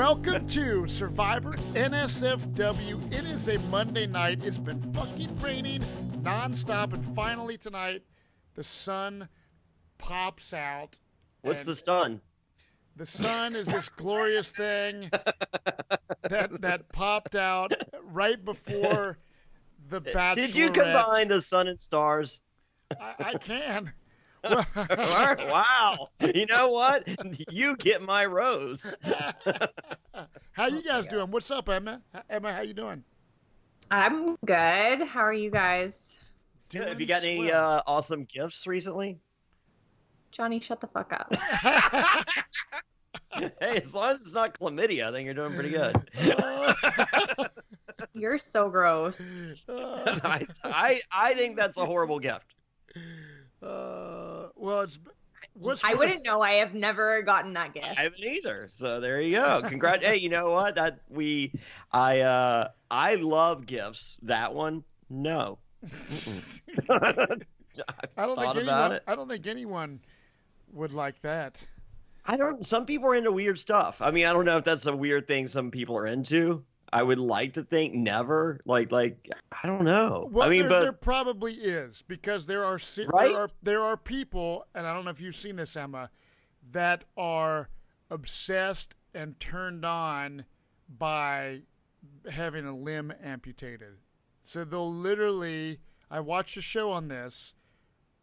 Welcome to Survivor NSFW. It is a Monday night. It's been fucking raining nonstop, and finally tonight, the sun pops out. What's the sun? The sun is this glorious thing that popped out right before the Bachelorette. Did you combine the sun and stars? I can. Wow. You know what? You get my rose. How you guys doing? What's up, Emma? Emma, how you doing? I'm good. How are you guys? Good. Have you got any awesome gifts recently? Jonny, shut the fuck up. Hey, as long as it's not chlamydia, I think you're doing pretty good. You're so gross. I think that's a horrible gift. Well, I wouldn't know. I have never gotten that gift. I haven't either. So there you go. Congrats. Hey, you know what? I love gifts. That one, no. I don't think anyone would like that. Some people are into weird stuff. I mean, I don't know if that's a weird thing some people are into. I would like to think never. Like I don't know. Well, I mean, there probably is, because there are people, and I don't know if you've seen this, Emma, that are obsessed and turned on by having a limb amputated. So they'll literally, I watched a show on this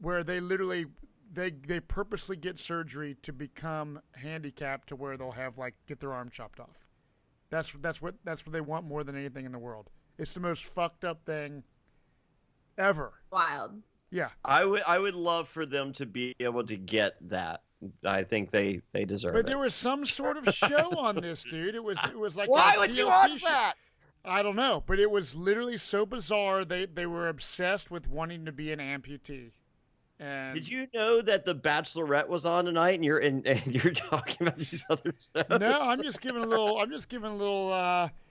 where they literally they purposely get surgery to become handicapped to where they'll have get their arm chopped off. That's what they want more than anything in the world. It's the most fucked up thing ever. Wild. Yeah. I would love for them to be able to get that. I think they deserve it. But there was some sort of show on this, dude. It was like why a would TLC you watch show. that? I don't know, but it was literally so bizarre. They were obsessed with wanting to be an amputee. And did you know that the Bachelorette was on tonight, and you're talking about these other shows? No, I'm just giving a little.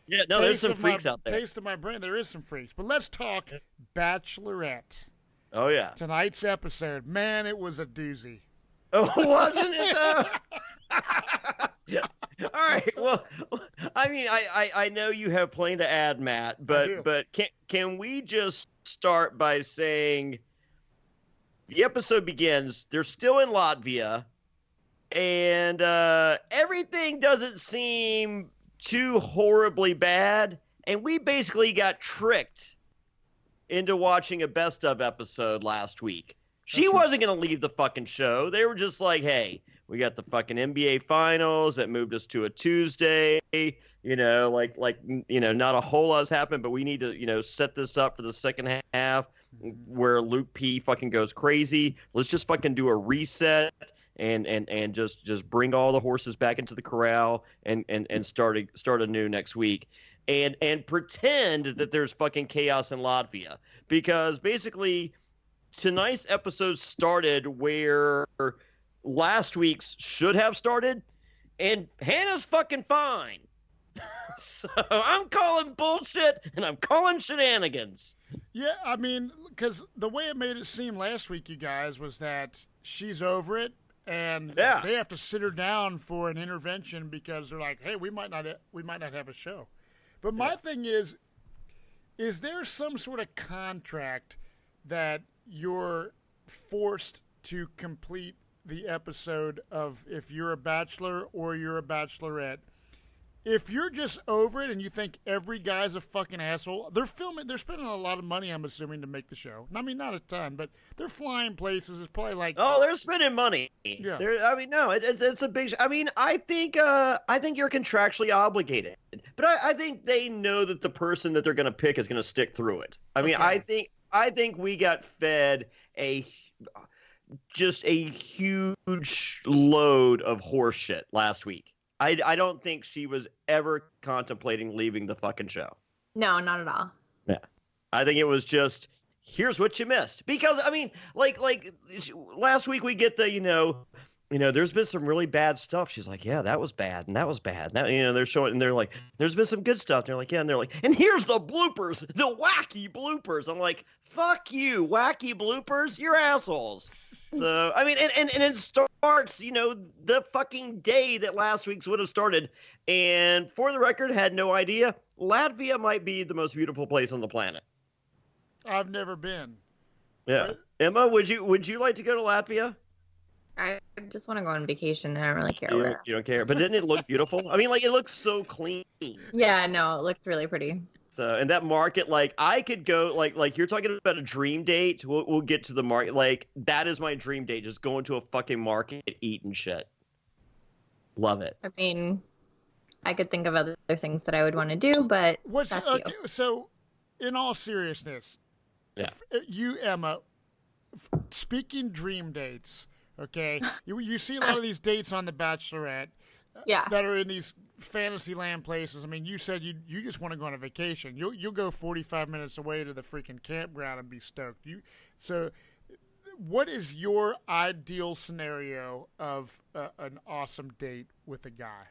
Yeah, no, there's some freaks out there. Taste of my brain. There is some freaks, but let's talk Bachelorette. Oh yeah, tonight's episode. Man, it was a doozy. Oh, wasn't it though? Yeah. All right. Well, I mean, I know you have plenty to add, Matt, but can we just start by saying, the episode begins, they're still in Latvia, and everything doesn't seem too horribly bad, and we basically got tricked into watching a best of episode last week. She wasn't going to leave the fucking show. They were just like, hey, we got the fucking NBA finals that moved us to a Tuesday, not a whole lot's happened, but we need to, set this up for the second half, where Luke P fucking goes crazy. Let's just fucking do a reset and just bring all the horses back into the corral and start anew next week, and pretend that there's fucking chaos in Latvia, because basically tonight's episode started where last week's should have started, and Hannah's fucking fine. So I'm calling bullshit, and I'm calling shenanigans. Yeah, I mean, because the way it made it seem last week, you guys, was that she's over it, and they have to sit her down for an intervention because they're like, hey, we might not have a show. But my thing is there some sort of contract that you're forced to complete the episode of, if you're a bachelor or you're a bachelorette? If you're just over it and you think every guy's a fucking asshole, they're spending a lot of money, I'm assuming, to make the show. I mean, not a ton, but they're flying places. It's probably like, oh, they're spending money. Yeah. It's a big. I mean, I think you're contractually obligated, but I think they know that the person that they're going to pick is going to stick through it. I mean, okay. I think we got fed just a huge load of horse shit last week. I don't think she was ever contemplating leaving the fucking show. No, not at all. Yeah. I think it was just, here's what you missed. Because, I mean, like last week we get the, there's been some really bad stuff. She's like, yeah, that was bad, and that was bad. Now, they're showing, and they're like, there's been some good stuff. And they're like, yeah, and they're like, and here's the bloopers, the wacky bloopers. I'm like, fuck you, wacky bloopers, you're assholes. So, I mean, and it starts, the fucking day that last week's would have started. And for the record, had no idea, Latvia might be the most beautiful place on the planet. I've never been. Yeah. Emma, would you like to go to Latvia? I just want to go on vacation. I don't really care. You don't care, but didn't it look beautiful? I mean, like, it looks so clean. Yeah, no, it looked really pretty. So, and that market, like, I could go, like you're talking about a dream date. We'll get to the market. Like, that is my dream date. Just going to a fucking market, eat and shit. Love it. I mean, I could think of other things that I would want to do, but that's you. So, in all seriousness, you, Emma, speaking dream dates. Okay, you see a lot of these dates on The Bachelorette that are in these fantasy land places. I mean, you said you just want to go on a vacation. You'll go 45 minutes away to the freaking campground and be stoked. So what is your ideal scenario of an awesome date with a guy?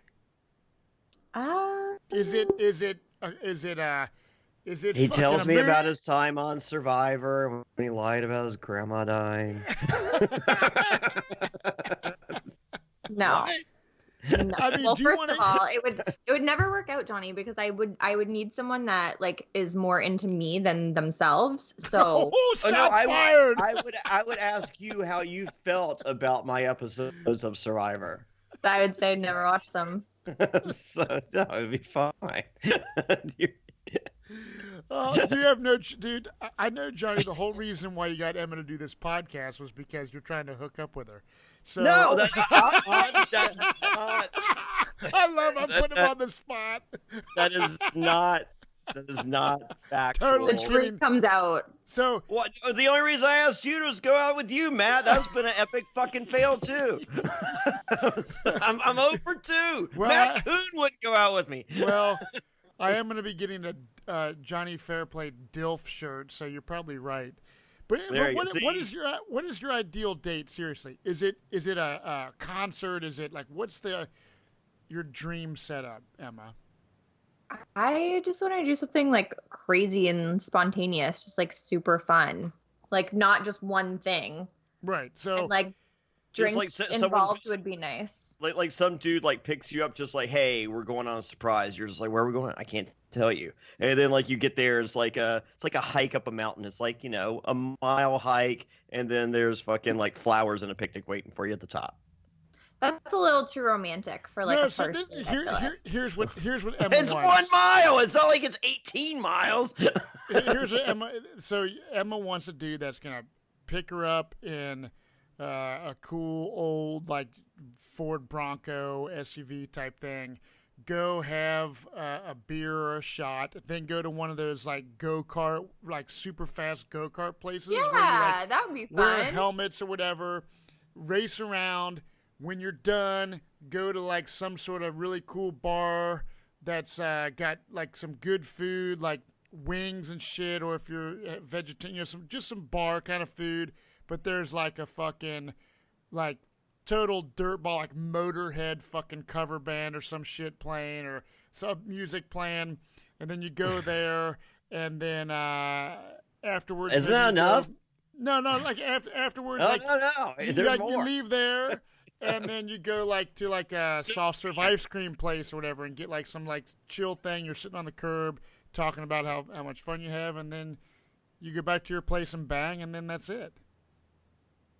Is it he tells me about his time on Survivor when he lied about his grandma dying. No. No. I mean, well, first of all, it would never work out, Jonny, because I would need someone that like is more into me than themselves. So I would ask you how you felt about my episodes of Survivor. I would say never watch them. So that would be fine. You have no, dude. I know, Jonny. The whole reason why you got Emma to do this podcast was because you're trying to hook up with her. So no, that's not. I'm putting him on the spot. That is not factual. Totally, the truth comes out. So what? The only reason I asked you was go out with you, Matt. That's been an epic fucking fail too. I'm over 2. Well, Matt Coon wouldn't go out with me. Well, I am going to be getting a Jonny Fairplay DILF shirt, so you're probably right. But what is your ideal date? Seriously, is it a concert? Is it like what's your dream setup, Emma? I just want to do something like crazy and spontaneous, just like super fun, like not just one thing. Right. So and, like drinks like involved would be nice. Like some dude like picks you up just like, hey, we're going on a surprise. You're just like, where are we going? I can't tell you. And then like you get there, it's like a hike up a mountain. It's like, a mile hike, and then there's fucking like flowers and a picnic waiting for you at the top. That's a little too romantic for like a first date. Here's what Emma it's wants. 1 mile. It's not like it's 18 miles. Here's what Emma. So Emma wants a dude that's gonna pick her up in a cool old like Ford Bronco SUV type thing. Go have a beer or a shot, then go to one of those like go-kart, like super fast go-kart places. Yeah, where you, like, that would be fun. Wear helmets or whatever, race around. When you're done, go to like some sort of really cool bar that's got like some good food, like wings and shit, or if you're vegetarian, some bar kind of food. But there's like a fucking like total dirtball, like Motorhead fucking cover band or some shit playing or some music playing, and then you go there, and then afterwards. Isn't that enough? No, like afterwards. Oh, like, no. There's more. You leave there. And then you go like to like a soft serve ice cream place or whatever, and get like some like chill thing. You're sitting on the curb talking about how much fun you have, and then you go back to your place and bang, and then that's it.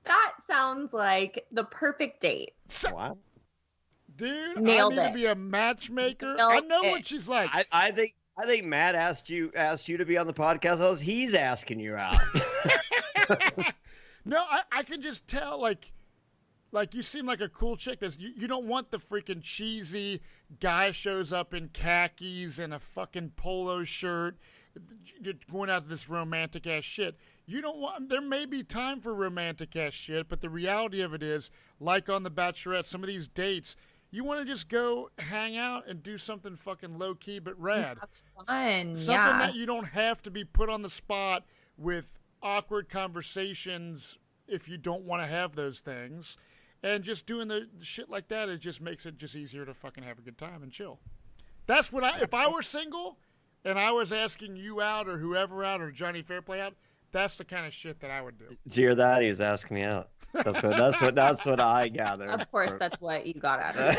That sounds like the perfect date. Wow, dude, Nailed I need it. to be a matchmaker. I know what she's like. I think Matt asked you to be on the podcast. As he's asking you out. No, I can just tell like you seem like a cool chick. You don't want the freaking cheesy guy shows up in khakis and a fucking polo shirt. You're going out to this romantic ass shit. You don't want. There may be time for romantic ass shit, but the reality of it is, like on The Bachelorette, some of these dates, you want to just go hang out and do something fucking low key but rad. Have fun, something that you don't have to be put on the spot with awkward conversations if you don't want to have those things. And just doing the shit like that, it just makes it just easier to fucking have a good time and chill. That's what if I were single and I was asking you out or whoever out or Jonny Fairplay out, that's the kind of shit that I would do. Did you hear that? He was asking me out. That's what I gathered. Of course, that's what you got out of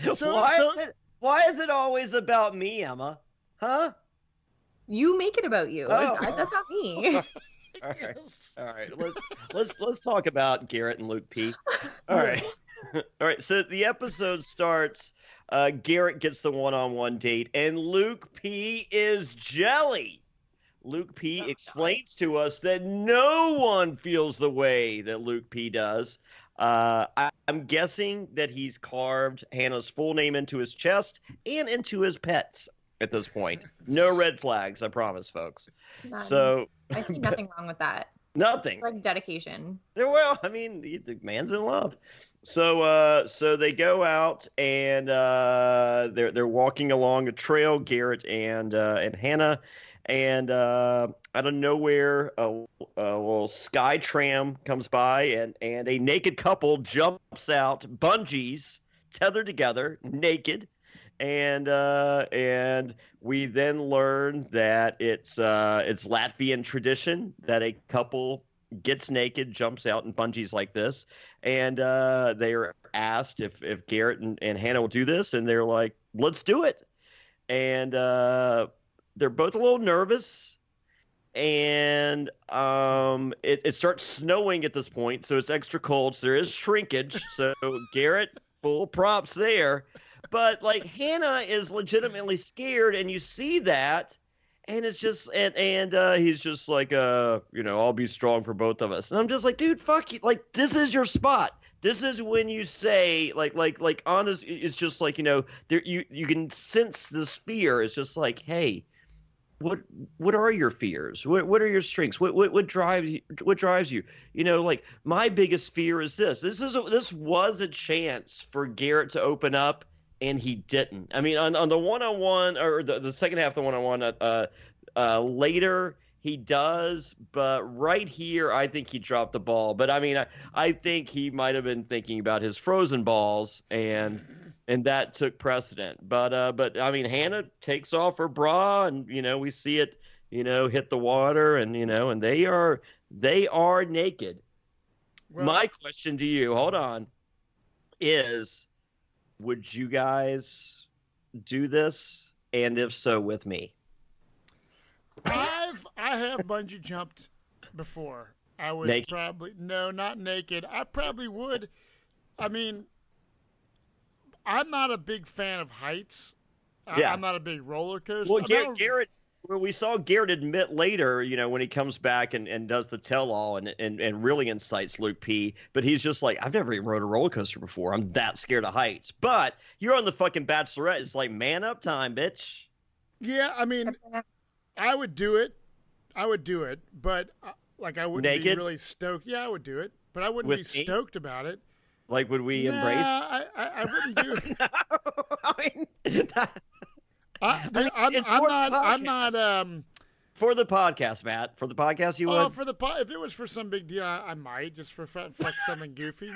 it. Why is it always about me, Emma? Huh? You make it about you. Oh. That's not me. All right. Let's talk about Garrett and Luke P. All right. All right. So the episode starts. Garrett gets the one-on-one date, and Luke P is jelly. Luke P explains to us that no one feels the way that Luke P does. I'm guessing that he's carved Hannah's full name into his chest and into his pets at this point. No red flags, I promise, folks. None. So I see nothing wrong with that. Nothing. It's like dedication. Well, I mean, the man's in love. So they go out and they're walking along a trail, Garrett and Hannah, and out of nowhere a little sky tram comes by and a naked couple jumps out, bungees tethered together, naked. And we then learn that it's Latvian tradition that a couple gets naked, jumps out, and bungees like this. And they are asked if Garrett and Hannah will do this, and they're like, "Let's do it." And they're both a little nervous. And it starts snowing at this point, so it's extra cold. So there is shrinkage. So Garrett, full props there. But like Hannah is legitimately scared, and you see that, and it's just and he's just like I'll be strong for both of us, and I'm just like, dude, fuck you, like this is your spot. This is when you say like honest. It's just like there you can sense this fear. It's just like, hey, what are your fears? What are your strengths? What drives you? Like my biggest fear is this. This was a chance for Garrett to open up. And he didn't. I mean, on the one-on-one or the second half of the one-on-one, later he does, but right here I think he dropped the ball. But I mean, I think he might have been thinking about his frozen balls, and that took precedent. But I mean, Hannah takes off her bra, and we see it, hit the water, and and they are naked. Well, my question to you, hold on, is, would you guys do this? And if so, with me? I have bungee jumped before. I was naked? Probably not naked. I probably would. I mean, I'm not a big fan of heights. Yeah. I'm not a big roller coaster. Well, Garrett. Well, we saw Garrett admit later, when he comes back and does the tell-all and really incites Luke P. But he's just like, I've never even rode a roller coaster before. I'm that scared of heights. But you're on the fucking Bachelorette. It's like, man up time, bitch. Yeah, I mean, I would do it. But I wouldn't naked? be really stoked. Yeah, I would do it. But I wouldn't be stoked about it. Like, would we embrace? I wouldn't do it. No, I mean... I'm not. For the podcast, Matt. For the podcast, you would. If it was for some big deal, I might just for fuck something goofy.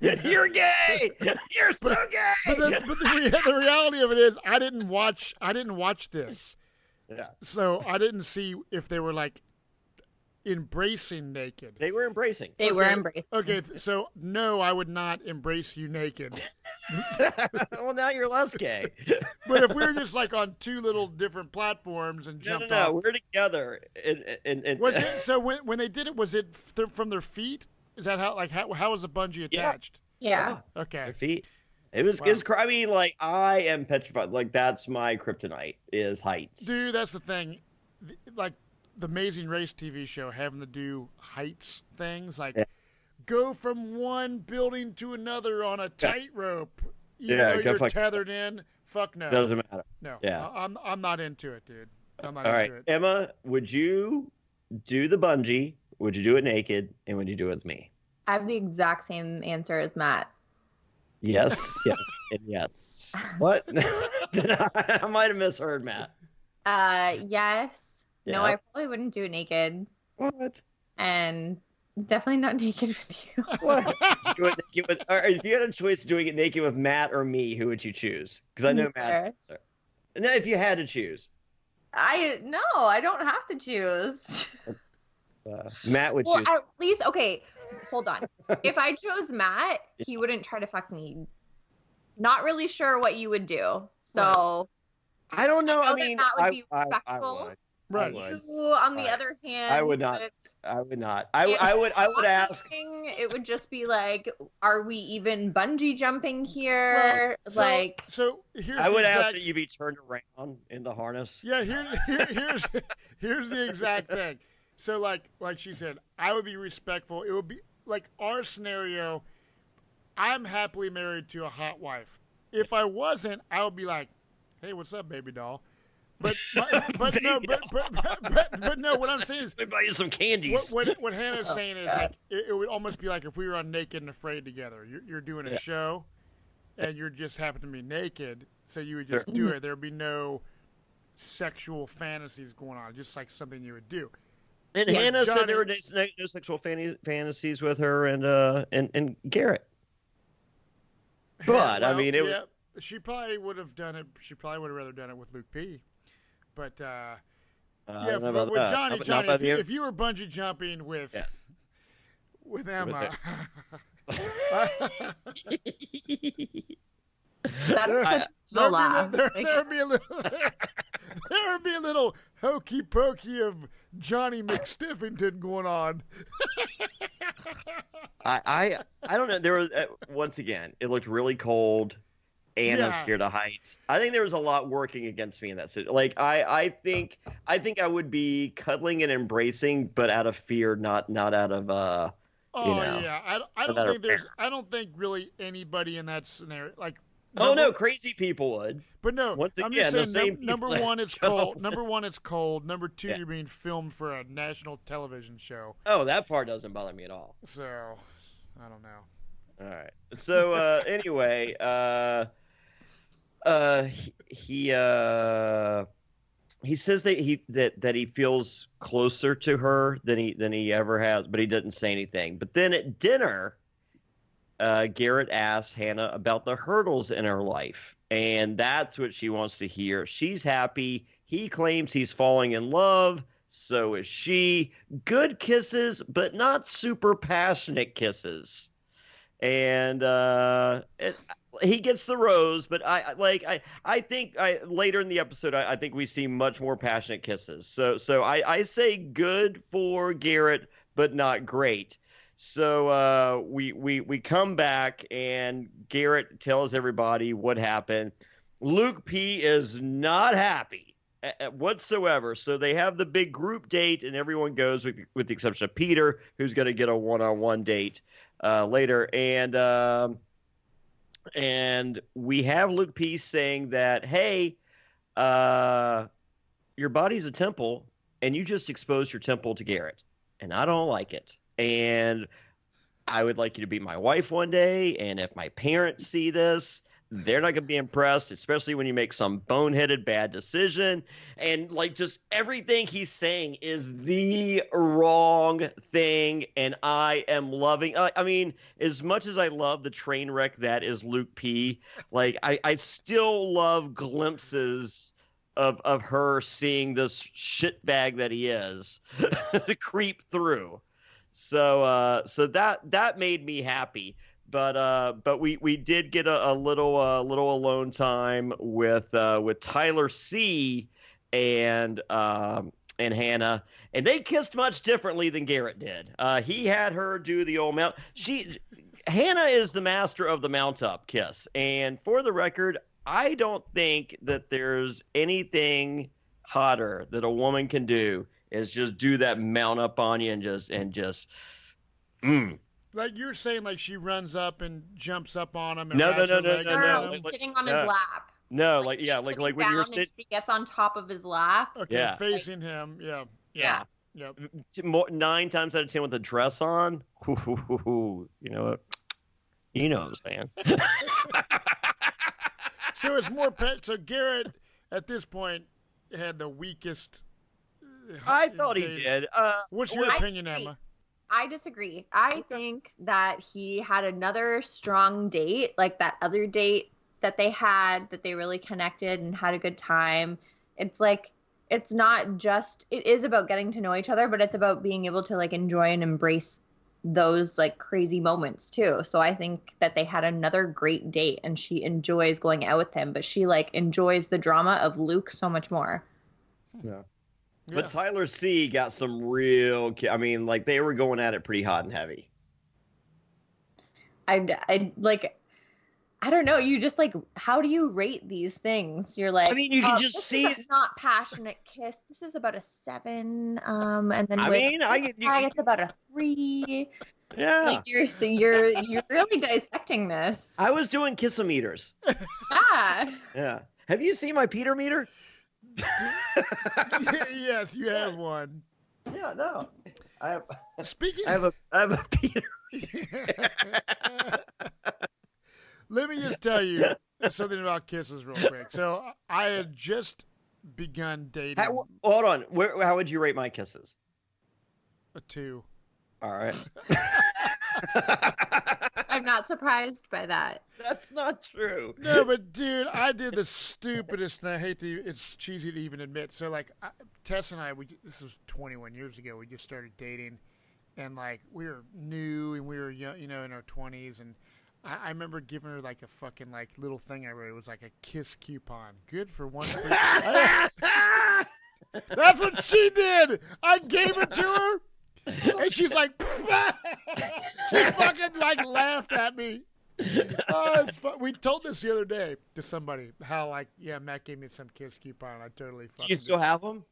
You're gay. You're so gay. But the reality of it is, I didn't watch this. Yeah. So I didn't see if they were like embracing naked. They were embracing. They were embracing. Okay, so no, I would not embrace you naked. Well, now you're less gay. But if we were just like on two little different platforms and jumped off, we're together. And was it so when they did it? Was it from their feet? Is that how was the bungee attached? Yeah. Okay. Their feet. It was. I mean, like I am petrified. Like that's my kryptonite is heights. Dude, that's the thing. Like the Amazing Race TV show having to do heights things like. Yeah. Go from one building to another on a tightrope, even though you're tethered in. Fuck no. Doesn't matter. No. Yeah. I'm not into it, dude. I'm not into it. All right, Emma, would you do the bungee? Would you do it naked? And would you do it with me? I have the exact same answer as Matt. Yes, yes, and yes. What? I might have misheard, Matt. Yes. Yeah. No, I probably wouldn't do it naked. What? And Definitely not naked with you. What? If you had a choice of doing it naked with Matt or me, who would you choose? Because I know Matt's answer. And then if you had to choose. I don't have to choose. Matt would choose. At least, okay, hold on. If I chose Matt, he wouldn't try to fuck me. Not really sure what you would do. So I don't know. I mean, that would be respectful. I would. Right. You, on the other hand, I would not. I would not. I would ask. It would just be like, are we even bungee jumping here? Well, so here's. I would ask that you be turned around in the harness. Yeah, here's the exact thing. So like she said, I would be respectful. It would be like our scenario. I'm happily married to a hot wife. If I wasn't, I would be like, hey, what's up, baby doll? But no. What I'm saying is, let me buy you some candies. What Hannah's saying is like it would almost be like if we were on Naked and Afraid together. You're doing a show, and you just happen to be naked, so you would just do it. There would be no sexual fantasies going on, just like something you would do. And Hannah said there were no sexual fantasies with her and Garrett. But I mean, she probably would have done it. She probably would have rather done it with Luke P. But with Jonny, if you were bungee jumping with Emma, there'd be a little hokey pokey of Jonny McStiffington going on. I don't know. There was once again, it looked really cold. And I'm scared of heights. I think there was a lot working against me in that situation. Like I think I would be cuddling and embracing, but out of fear, not out of I don't think really anybody in that scenario like. Crazy people would. But no, once again, I'm just saying. Number one, it's cold. Number one, it's cold. Number two, you're being filmed for a national television show. Oh, that part doesn't bother me at all. So, I don't know. All right. So anyway, he says that he feels closer to her than he ever has, but he doesn't say anything. But then at dinner, Garrett asks Hannah about the hurdles in her life, and that's what she wants to hear. She's happy. He claims he's falling in love. So is she. Good kisses, but not super passionate kisses. And he gets the rose, but I think later in the episode I think we see much more passionate kisses. So I say good for Garrett, but not great. So we come back and Garrett tells everybody what happened. Luke P is not happy whatsoever. So they have the big group date, and everyone goes with the exception of Peter, who's going to get a one-on-one date later. And we have Luke P saying that, hey, your body's a temple, and you just exposed your temple to Garrett, and I don't like it. And I would like you to be my wife one day, and if my parents see this, they're not going to be impressed, especially when you make some boneheaded bad decision. And like just everything he's saying is the wrong thing, and I am loving I mean, as much as I love the train wreck that is Luke P, like I still love glimpses of her seeing this shitbag that he is creep through. So that made me happy. But we did get a little alone time with Tyler C and Hannah, and they kissed much differently than Garrett did. He had her do the old mount. Hannah is the master of the mount up kiss, and for the record, I don't think that there's anything hotter that a woman can do is just do that mount up on you and just. Like you're saying, like she runs up and jumps up on him. And No. Sitting on his lap. No, like when you're sitting, she gets on top of his lap. Okay, facing him. Yeah. 9 times out of 10 with a dress on. You know what? You know what I'm saying. So it's more pet. So Garrett, at this point, had the weakest. I thought he did. What's your opinion, Emma? I disagree. I think that he had another strong date, like that other date that they had, that they really connected and had a good time. It's like, it's not just, it is about getting to know each other, but it's about being able to like enjoy and embrace those like crazy moments too. So I think that they had another great date and she enjoys going out with him, but she like enjoys the drama of Luke so much more. Yeah. But Tyler C got some real, I mean, like they were going at it pretty hot and heavy. I like, I don't know. You just like, how do you rate these things? You're like, I mean, you can just see it's not passionate kiss. This is about a 7. And then it's about a 3. Yeah, like you're really dissecting this. I was doing kiss-o-meters. Yeah. Have you seen my Peter meter? Yes, you have one. Yeah, no. I have a Peter. Let me just tell you something about kisses real quick. So I had just begun dating. Hold on. How would you rate my kisses? A 2. All right. I'm not surprised by that. That's not true. No, but dude, I did the stupidest thing. It's cheesy to even admit. So like, Tess and I, this was 21 years ago. We just started dating, and like we were new and we were young, in our 20s, and I remember giving her like a fucking like little thing I wrote. It was like a kiss coupon. Good for one. That's what she did. I gave it to her. And she's like, she fucking like laughed at me. Oh, it's fun. We told this the other day to somebody how like, Matt gave me some kiss coupon. I totally fucking. Do you still have them?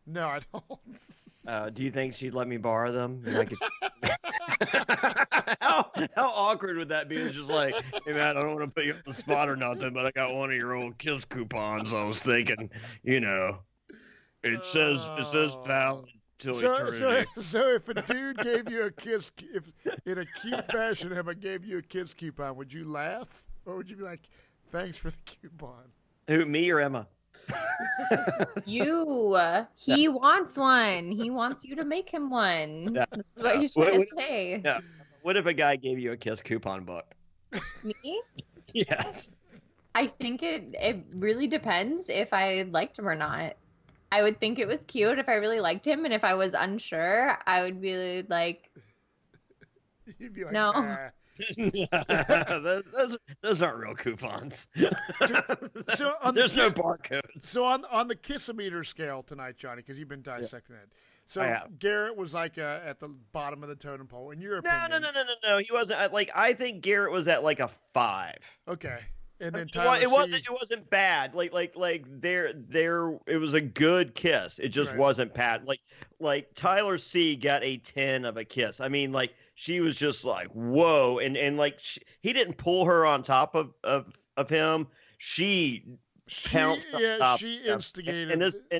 No, I don't. Do you think she'd let me borrow them? And I could... how awkward would that be? It's just like, hey Matt, I don't want to put you on the spot or nothing, but I got one of your old kiss coupons. I was thinking, it says valid. So if a dude gave you a kiss, if in a cute fashion, Emma gave you a kiss coupon, would you laugh? Or would you be like, thanks for the coupon? Who, me or Emma? You. He wants one. He wants you to make him one. Yeah. This is what he's trying to say. Yeah. What if a guy gave you a kiss coupon book? Me? Yes. I think it really depends if I liked him or not. I would think it was cute if I really liked him, and if I was unsure, I would be like, you'd be like, no. Those aren't real coupons. So there's no barcode. So on the kiss-o-meter scale tonight, Johnny, because you've been dissecting it. So Garrett was like at the bottom of the totem pole. In your opinion? No. He wasn't. I think Garrett was at like a 5. Okay. And then it wasn't bad. Like there it was a good kiss. It just wasn't bad. Like Tyler C got a 10 of a kiss. I mean, like she was just like, whoa, and like he didn't pull her on top of him. She instigated.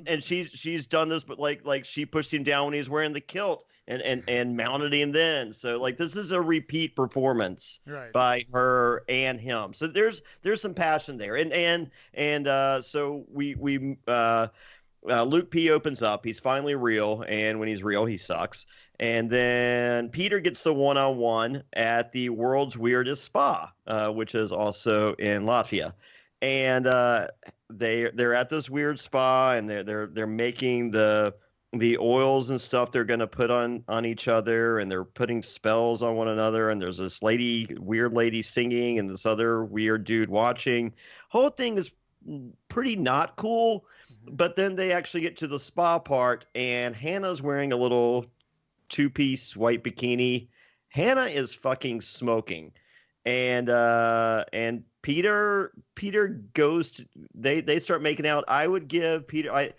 And she's done this, but like she pushed him down when he was wearing the kilt. And mounted him then. So like this is a repeat performance by her and him. So there's some passion there. And so we Luke P opens up. He's finally real, and when he's real, he sucks. And then Peter gets the one-on-one at the world's weirdest spa, which is also in Latvia. And they're at this weird spa, and they're making the oils and stuff they're going to put on each other, and they're putting spells on one another, and there's this weird lady singing and this other weird dude watching. Whole thing is pretty not cool, but then they actually get to the spa part, and Hannah's wearing a little 2-piece white bikini. Hannah is fucking smoking, and Peter goes to, they start making out. I would give Peter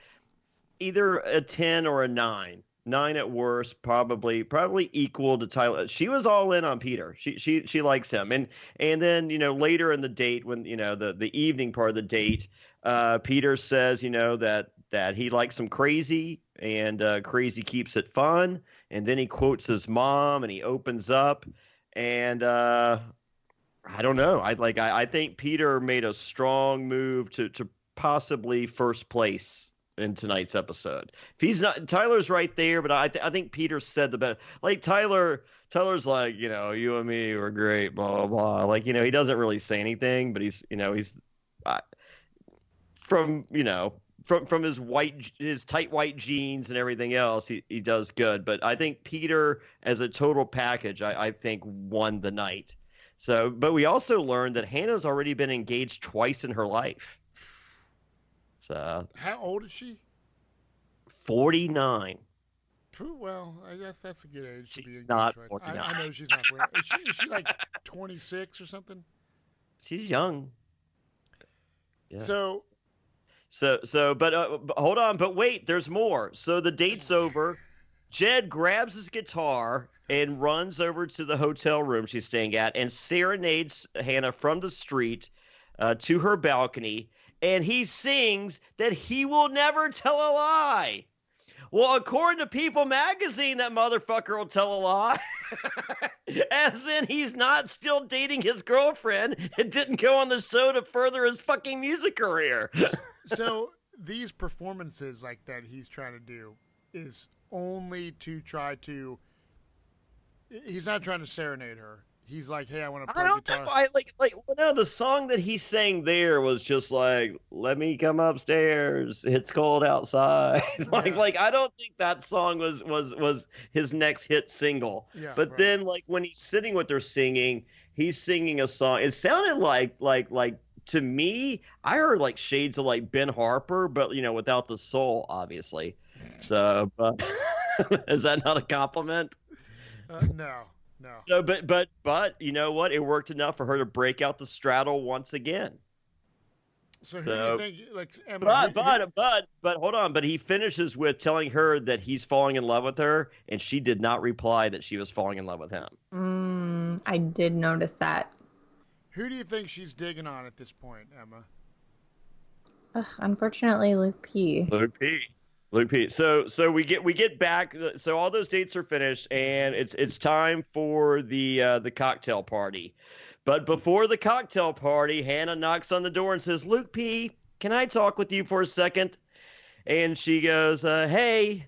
either a 10 or a 9. 9 at worst, probably equal to Tyler. She was all in on Peter. She likes him. And then, later in the date, when, the evening part of the date, Peter says, that he likes some Crazy, and Crazy keeps it fun. And then he quotes his mom, and he opens up, and I don't know. I think Peter made a strong move to possibly first place in tonight's episode. If he's not, Tyler's right there, but I think Peter said the best. Like Tyler's like, you and me were great, blah blah blah. Like, he doesn't really say anything, but he's from his tight white jeans and everything else, he does good. But I think Peter, as a total package, I think won the night. So, but we also learned that Hannah's already been engaged twice in her life. So, how old is she? 49. Well, I guess that's a good age to be engaged. She's not right? 49. I know she's not 49. Is she like 26 or something? She's young. Yeah. So, but hold on, but wait, there's more. So the date's over. Jed grabs his guitar and runs over to the hotel room she's staying at and serenades Hannah from the street to her balcony. And he sings that he will never tell a lie. Well, according to People magazine, that motherfucker will tell a lie. As in, he's not still dating his girlfriend and didn't go on the show to further his fucking music career. So these performances like that he's trying to do is only to try to. He's not trying to serenade her. He's like, hey, I want to play guitar. No, the song that he sang there was just like, let me come upstairs. It's cold outside. I don't think that song was his next hit single. Yeah, but then when he's sitting with her singing, he's singing a song. It sounded like to me, I heard like shades of like Ben Harper, but without the soul, obviously. So, is that not a compliment? No. So, but you know what? It worked enough for her to break out the straddle once again. So who do you think? Like, Emma, but hold on. But he finishes with telling her that he's falling in love with her, and she did not reply that she was falling in love with him. I did notice that. Who do you think she's digging on at this point, Emma? Unfortunately, Luke P. So we get back. So all those dates are finished, and it's time for the cocktail party. But before the cocktail party, Hannah knocks on the door and says, "Luke P, can I talk with you for a second?" And she goes, "Hey,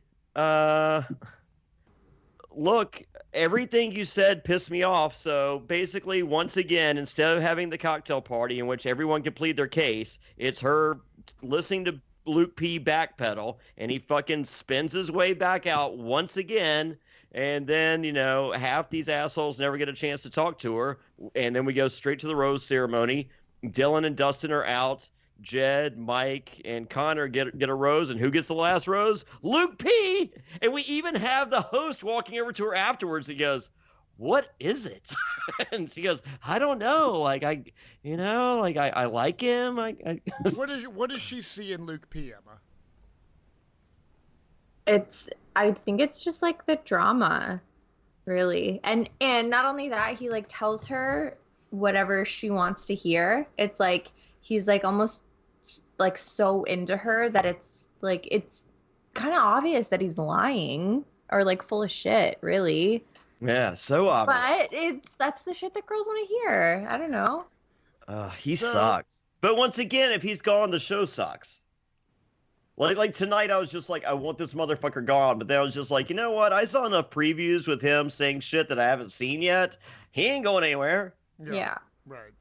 look, everything you said pissed me off. So basically, once again, instead of having the cocktail party in which everyone can plead their case, it's her listening to Luke P backpedal, and he fucking spins his way back out once again, and then half these assholes never get a chance to talk to her, and then we go straight to the rose ceremony. Dylan and Dustin are out. Jed, Mike, and Connor get a rose, and who gets the last rose? Luke P. And we even have the host walking over to her afterwards. He goes, "What is it?" And she goes, "I don't know. I like him." What does she see in Luke P, Emma? I think it's just like the drama, really. And not only that, he like tells her whatever she wants to hear. It's like he's like almost like so into her that it's kind of obvious that he's lying or like full of shit, really. Yeah, so obvious. But that's the shit that girls want to hear. I don't know. He sucks. But once again, if he's gone, the show sucks. Like tonight, I was just like, I want this motherfucker gone. But then I was just like, you know what? I saw enough previews with him saying shit that I haven't seen yet. He ain't going anywhere. Yeah. Right.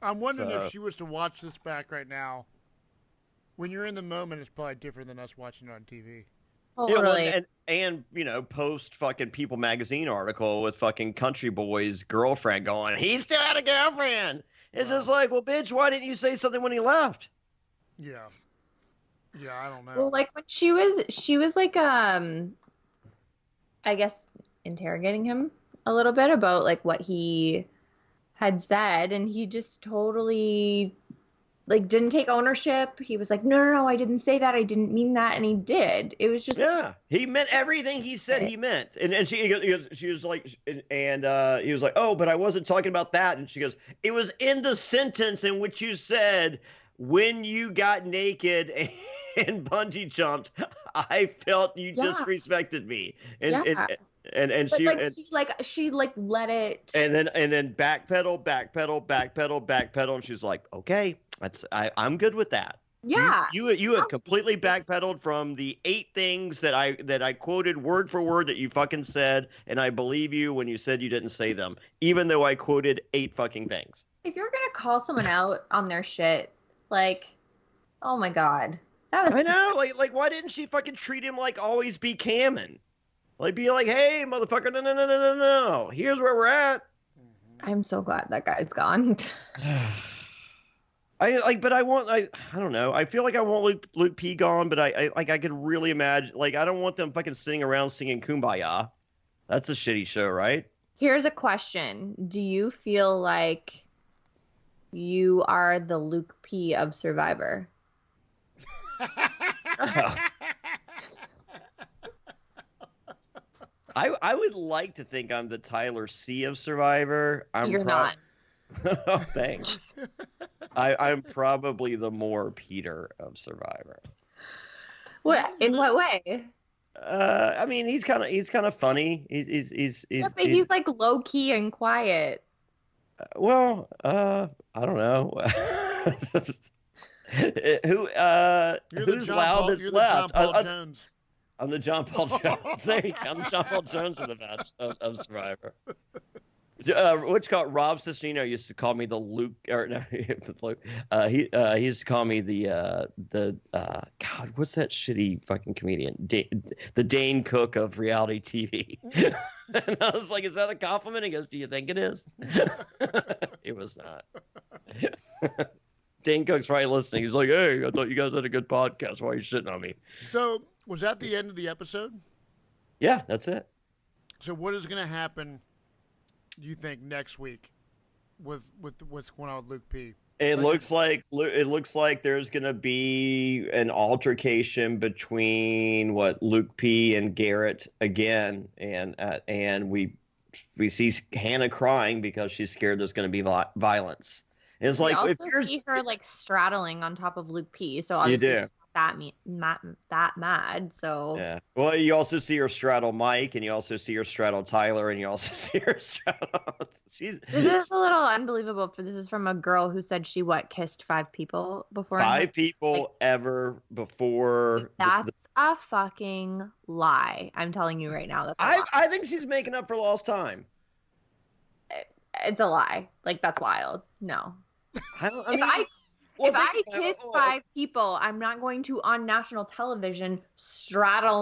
I'm wondering if she was to watch this back right now. When you're in the moment, it's probably different than us watching it on TV. Totally. Yeah, and post fucking People magazine article with fucking Country Boy's girlfriend going, he still had a girlfriend. It's just like, well, bitch, why didn't you say something when he left? Yeah, I don't know. Well, like when she was like I guess interrogating him a little bit about like what he had said, and he just totally like didn't take ownership. He was like, no, I didn't say that. I didn't mean that. And he did. It was just, he meant everything he said he meant. And she was like, and he was like, oh, but I wasn't talking about that. And she goes, it was in the sentence in which you said, when you got naked and bungee jumped, I felt you disrespected me. And she let it. And then backpedal, and she's like, okay, I'm good with that. Yeah. You have completely backpedaled from the 8 things that I quoted word for word that you fucking said, and I believe you when you said you didn't say them, even though I quoted 8 fucking things. If you're gonna call someone out on their shit, like, oh my god, that was. I know, like why didn't she fucking treat him like always be camming? Like be like, hey, motherfucker, no. Here's where we're at. I'm so glad that guy's gone. I don't know. I feel like I want Luke P gone, but I could really imagine, like, I don't want them fucking sitting around singing Kumbaya. That's a shitty show, right? Here's a question. Do you feel like you are the Luke P of Survivor? I would like to think I'm the Tyler C of Survivor. You're not. Oh, thanks. I'm probably the more Peter of Survivor. What? In what way? I mean, he's kind of funny. He's like low key and quiet. I don't know. Who's loudest left? I'm the John Paul Jones. There you go. I'm the John Paul Jones of Survivor. Which called Rob Cesternino used to call me the Luke, or no, Luke. He used to call me the God, what's that shitty fucking comedian? The Dane Cook of reality TV. And I was like, is that a compliment? He goes, do you think it is? It was not. Dane Cook's probably listening. He's like, hey, I thought you guys had a good podcast. Why are you shitting on me? So was that the end of the episode? Yeah, that's it. So what is going to happen, do you think, next week with what's going on with Luke P? It looks like there's going to be an altercation between Luke P and Garrett again, and we see Hannah crying because she's scared there's going to be violence. And it's like, also if you're see her like straddling on top of Luke P, so obviously you do. She's not that mad. So yeah. Well, you also see her straddle Mike, and you also see her straddle Tyler, and you also see her straddle. This is a little unbelievable. This is from a girl who said she kissed 5 people before. 5 people ever before. That's a fucking lie. I'm telling you right now. That's I think she's making up for lost time. It's a lie. Like, that's wild. No. If I kiss 5 people, I'm not going to, on national television,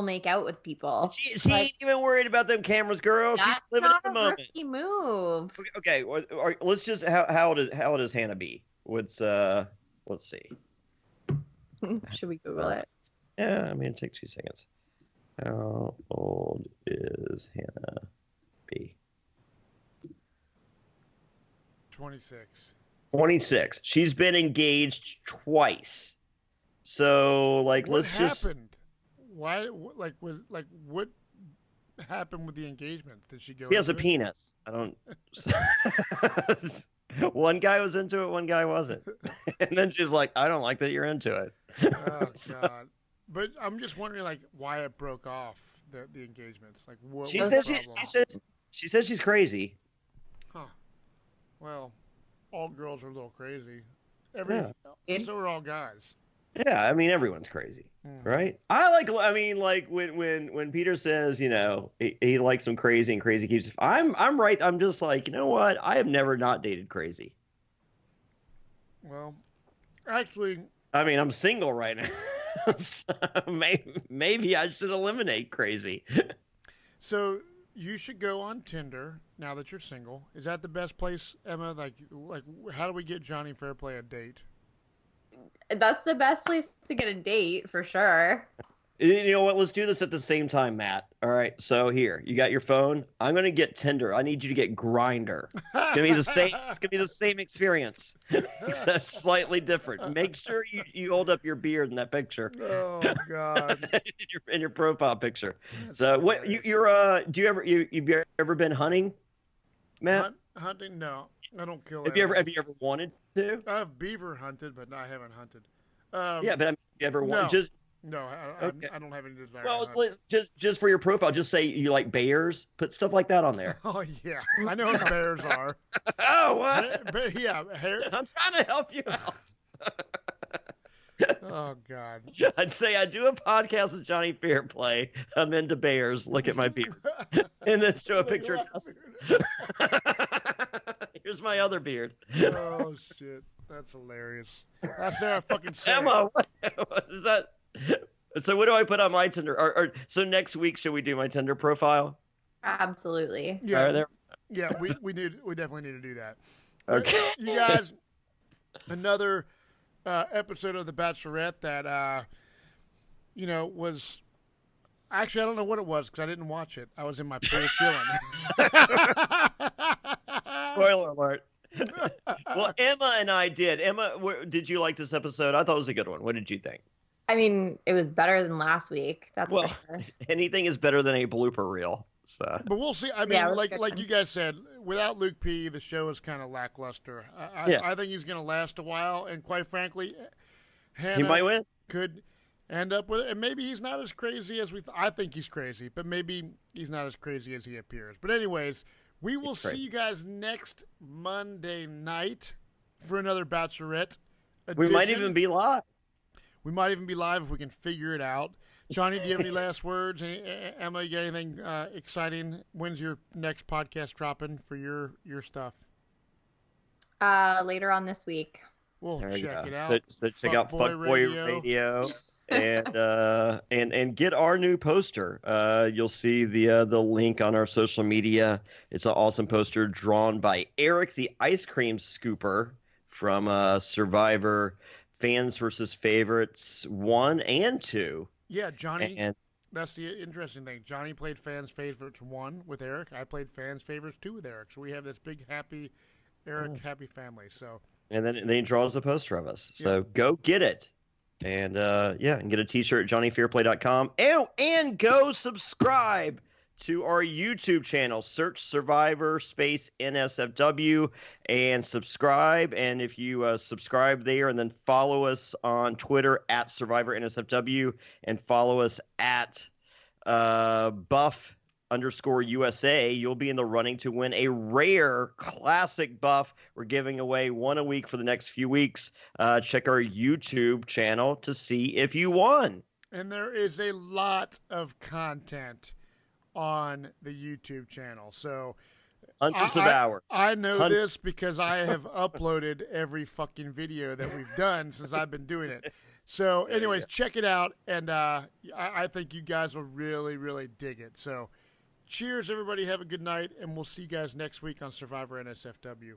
make out with people. She ain't even worried about them cameras, girl. She's living in the moment. That's not a rookie move. Okay, let's just how old is Hannah B? Let's see. Should we Google it? Yeah, I mean, it takes 2 seconds. How old is Hannah B? 26. 26. She's been engaged twice. So, like, what happened? Why? What happened with the engagement? Did she go? She has a penis. I don't. One guy was into it. One guy wasn't. And then she's like, "I don't like that you're into it." Oh God! But I'm just wondering, like, why it broke off the engagements. Like, what? She said she's crazy. Huh. Well, all girls are a little crazy. So are all guys. Yeah, I mean, everyone's crazy, right? I mean, when Peter says, you know, he likes them crazy and crazy keeps. I'm right. I'm just like, you know what? I have never not dated crazy. Well, actually, I mean, I'm single right now. So maybe I should eliminate crazy. So you should go on Tinder now that you're single. Is that the best place, Emma? Like, how do we get Jonny Fairplay a date? That's the best place to get a date, for sure. You know what? Let's do this at the same time, Matt. All right. So here, you got your phone. I'm gonna get Tinder. I need you to get Grindr. It's gonna be the same. It's gonna be the same experience, except slightly different. Make sure you hold up your beard in that picture. Oh God. in your profile picture. That's so hilarious. what? You've ever been hunting, Matt? Hunting? No, I don't kill. Have you ever wanted to? I've beaver hunted, but I haven't hunted. Yeah, but have you ever wanted? No, I don't have any desire. Well, just for your profile, just say you like bears. Put stuff like that on there. Oh yeah, I know what bears are. Oh what? Yeah, I'm trying to help you out. Oh, God. I'd say I do a podcast with Jonny Fairplay. I'm into bears. Look at my beard. And then show a picture of Tessa. Here's my other beard. Oh, shit. That's hilarious. That's what I fucking said. Emma, what is that? So what do I put on my Tinder? So next week, should we do my Tinder profile? Absolutely. Yeah, we definitely need to do that. Okay. You guys, another episode of The Bachelorette that, was... Actually, I don't know what it was because I didn't watch it. I was in my pool chilling. Spoiler alert. Well, Emma and I did. Emma, did you like this episode? I thought it was a good one. What did you think? I mean, it was better than last week. That's for sure. Anything is better than a blooper reel. So. But we'll see. I mean, like you guys said, without Luke P, the show is kind of lackluster. I think he's going to last a while, and quite frankly, Hannah he might win. Could end up with it. And maybe he's not as crazy as I think he's crazy, but maybe he's not as crazy as he appears. But anyways, we will see you guys next Monday night for another Bachelorette edition. We might even be live. We might even be live if we can figure it out. Jonny, do you have any last words? Emma, you got anything exciting? When's your next podcast dropping for your stuff? Later on this week. We'll check it out. So check out Fuckboy Radio and get our new poster. You'll see the link on our social media. It's an awesome poster drawn by Eric, the ice cream scooper from Survivor Fans versus Favorites 1 and 2. Yeah, Jonny. And that's the interesting thing. Jonny played Fans Favorites 1 with Eric. I played Fans Favorites 2 with Eric. So we have this big happy happy family. So. And then he draws the poster of us. So go get it. And and get a t-shirt at johnnyfairplay.com. And go subscribe to our YouTube channel. Search Survivor NSFW and subscribe. And if you subscribe there and then follow us on Twitter at Survivor NSFW and follow us at Buff_USA, you'll be in the running to win a rare classic buff. We're giving away one a week for the next few weeks. Check our YouTube channel to see if you won. And there is a lot of content on the YouTube channel. So hundreds of hours. I know this because I have uploaded every fucking video that we've done since I've been doing it. So anyways, check it out. And I think you guys will really, really dig it. So cheers, everybody. Have a good night. And we'll see you guys next week on Survivor NSFW.